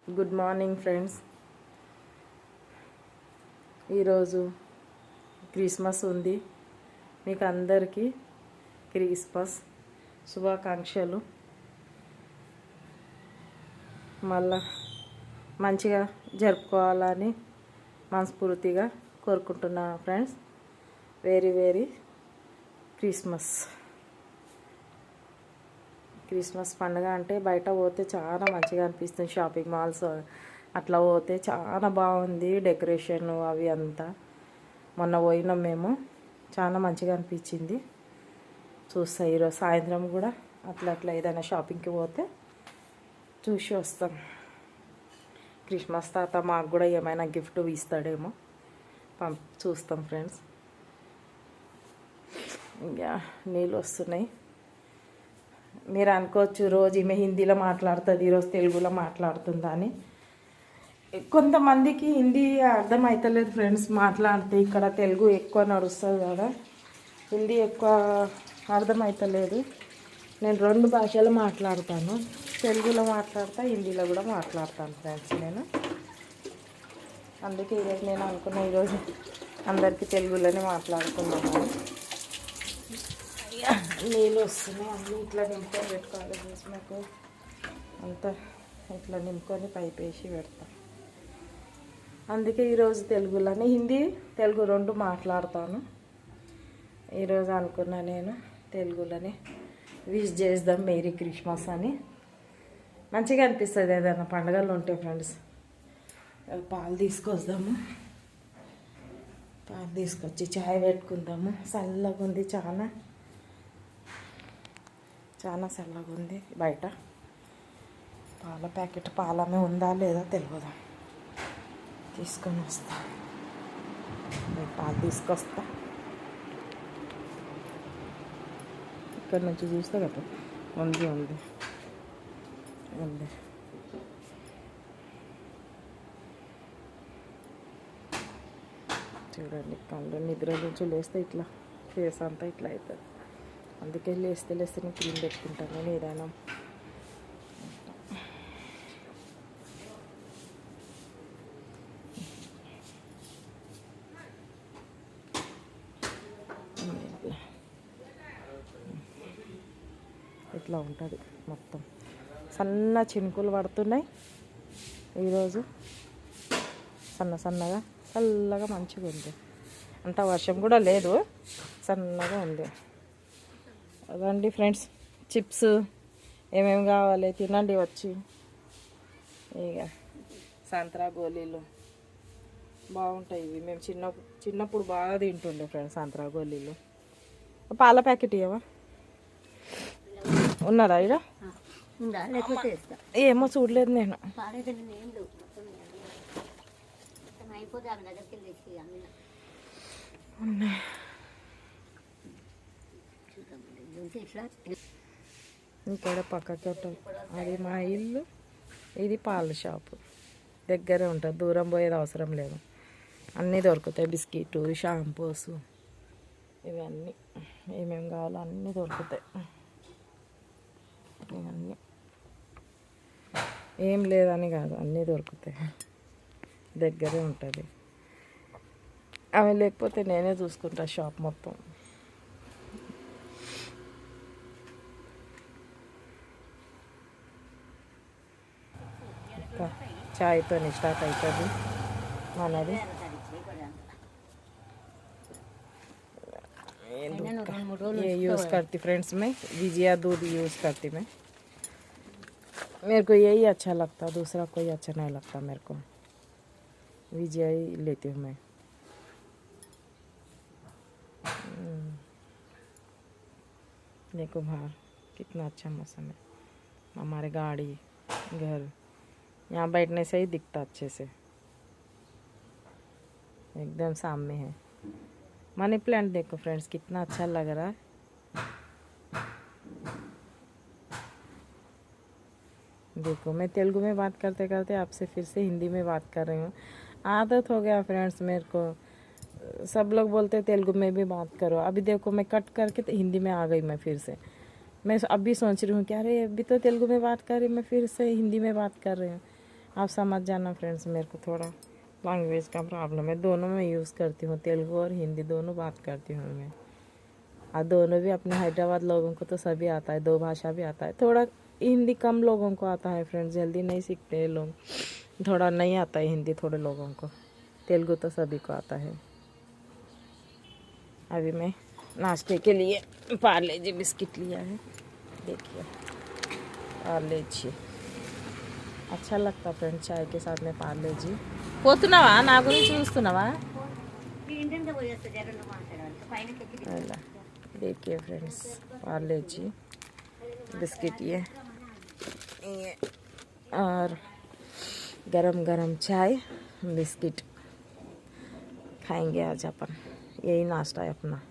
Good morning friends. ఈరోజు Christmas ఉంది. మీకు అందరికీ క్రిస్మస్ శుభాకాంక్షలు. మళ్ళా మంచిగా జరుపుకోవాలని మనస్ఫూర్తిగా కోరుకుంటున్నా ఫ్రెండ్స్. వెరీ క్రిస్మస్ పండుగ అంటే బయట పోతే చాలా మంచిగా అనిపిస్తుంది. షాపింగ్ మాల్స్ అట్లా పోతే చాలా బాగుంది డెకరేషన్ అవి అంతా. మొన్న పోయినాం మేము, చాలా మంచిగా అనిపించింది. చూస్తా ఈరోజు సాయంత్రం కూడా అట్లా ఏదైనా షాపింగ్కి పోతే చూసి వస్తాం. క్రిస్మస్ తాత మాకు కూడా ఏమైనా గిఫ్ట్ ఇస్తాడేమో చూస్తాం ఫ్రెండ్స్. ఇంకా నీళ్ళు వస్తున్నాయి. మీరు అనుకోవచ్చు రోజు ఈమె హిందీలో మాట్లాడుతుంది, ఈరోజు తెలుగులో మాట్లాడుతుందా అని. కొంతమందికి హిందీ అర్థం అవుతలేదు ఫ్రెండ్స్ మాట్లాడితే. ఇక్కడ తెలుగు ఎక్కువ నడుస్తుంది కదా, హిందీ ఎక్కువ అర్థం అవుతలేదు. నేను 2 భాషలు మాట్లాడతాను, తెలుగులో మాట్లాడతా, హిందీలో కూడా మాట్లాడతాను ఫ్రెండ్స్ నేను. అందుకే ఈరోజు నేను అనుకున్నా ఈరోజు అందరికీ తెలుగులోనే మాట్లాడుకున్నాను. నీళ్ళు వస్తున్నాయి, అన్నీ ఇట్లా నింపుకొని పెట్టుకోవాలి ఫ్రెండ్స్. మాకు అంతా ఇట్లా నింపుకొని పైపు వేసి పెడతాం. అందుకే ఈరోజు తెలుగులోనే, హిందీ తెలుగు 2 మాట్లాడతాను. ఈరోజు అనుకున్నా నేను తెలుగులోనే విష్ చేద్దాం మేరీ క్రిస్మస్ అని. మంచిగా అనిపిస్తుంది ఏదైనా పండుగలు ఉంటాయి ఫ్రెండ్స్. పాలు తీసుకొద్దాము, పాలు తీసుకొచ్చి చాయ్ పెట్టుకుందాము. చల్లగా ఉంది, చాలా చల్లగా ఉంది బయట. పాల ప్యాకెట్ పాలమే ఉందా లేదా తెలియదు, తీసుకొని వస్తా. పాలు తీసుకొస్తా. ఇక్కడ నుంచి చూస్తే కదా ఉంది ఉంది ఉంది. చూడండి, కళ్ళు నిద్ర నుంచి లేస్తే ఇట్లా ఫేస్ అంతా ఇట్లా అవుతుంది. అందుకే లేస్తే నేను క్రీమ్ పెట్టుకుంటాను నేను ఏదైనా. ఇట్లా ఉంటుంది మొత్తం. సన్న చినుకులు పడుతున్నాయి ఈరోజు, సన్నగా చల్లగా మంచిగా ఉంది. అంత వర్షం కూడా లేదు, సన్నగా ఉంది. అదండి ఫ్రెండ్స్, చిప్స్ ఏమేమి కావాలి తినండి వచ్చి. ఇక సంత్రా గోళీలు బాగుంటాయి ఇవి. మేము చిన్నప్పుడు బాగా తింటుండే ఫ్రెండ్స్ సంత్రా గోళీలు. పాల ప్యాకెట్ ఇవ్వవా? ఉన్నదా ఇక్కడ? ఏమో చూడలేదు నేను. ఇక్కడ పక్కకి ఉంటుంది, అది మా ఇల్లు, ఇది పాల షాపు. దగ్గరే ఉంటుంది, దూరం పోయేది అవసరం లేదు. అన్నీ దొరుకుతాయి, బిస్కెట్, షాంపూస్, ఇవన్నీ ఏమేమి కావాలో అన్నీ దొరుకుతాయి. ఇవన్నీ ఏం లేదని కాదు, అన్నీ దొరుకుతాయి, దగ్గరే ఉంటుంది. అవి లేకపోతే నేనే చూసుకుంటా షాప్ మొత్తం. చాయ్తో స్టార్ట్ అవుతుంది మనది. ये यूज़ करती फ्रेंड्स में, विजया दूध यूज़ करती मैं. मेरे को यही अच्छा लगता, दूसरा कोई अच्छा नहीं लगता मेरे को. विजया ही लेती हूँ मैं. देखो बाहर कितना अच्छा मौसम है. हमारे गाड़ी, घर यहाँ बैठने से ही दिखता अच्छे से, एकदम सामने है. मनी प्लांट देखो फ्रेंड्स कितना अच्छा लग रहा है. देखो मैं तेलुगु में बात करते करते आपसे फिर से हिंदी में बात कर रही हूँ. आदत हो गया फ्रेंड्स मेरे को. सब लोग बोलते तेलुगु में भी बात करो. अभी देखो मैं कट करके तो हिंदी में आ गई मैं फिर से. मैं अभी सोच रही हूँ कि अरे अभी तो तेलुगु में बात कर रही, मैं फिर से हिंदी में बात कर रही हूँ. आप समझ जाना फ्रेंड्स, मेरे को थोड़ा लैंग्वेज का प्रॉब्लम है। दोनों में यूज़ करती हूँ, तेलुगु और हिंदी दोनों बात करती हूँ मैं। और दोनों भी अपने हैदराबाद लोगों को तो सभी आता है, 2 भाषा भी आता है। थोड़ा हिंदी कम लोगों को आता है फ्रेंड्स, जल्दी नहीं सीखते हैं लोग, थोड़ा नहीं आता है हिंदी थोड़े लोगों को। तेलुगु तो सभी को आता है। अभी मैं नाश्ते के लिए पार्ले जी बिस्किट लिया है, देखिए पार्ले जी अच्छा लगता फ्रेंड चाय के साथ में पार्ले जी। పోతున్నావా నా గురించి చూస్తున్నావా? अला देखिए फ्रेंड्स पार्ले जी बिस्किट ये और गरम गरम चाय बिस्किट खाएंगे आज अपन। यही नाश्ता है अपना।